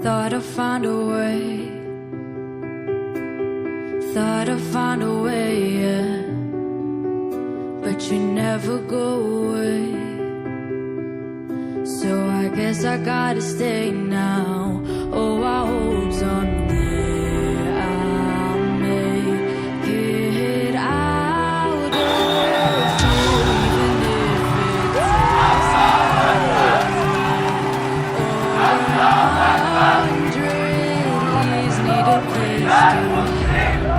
Thought I'd find a way. Thought I'd find a way, yeah. But you never go away. So I guess I gotta stay now. Oh, I hope someday I'll make it out of here, even if it takes over 100 years. Need a place to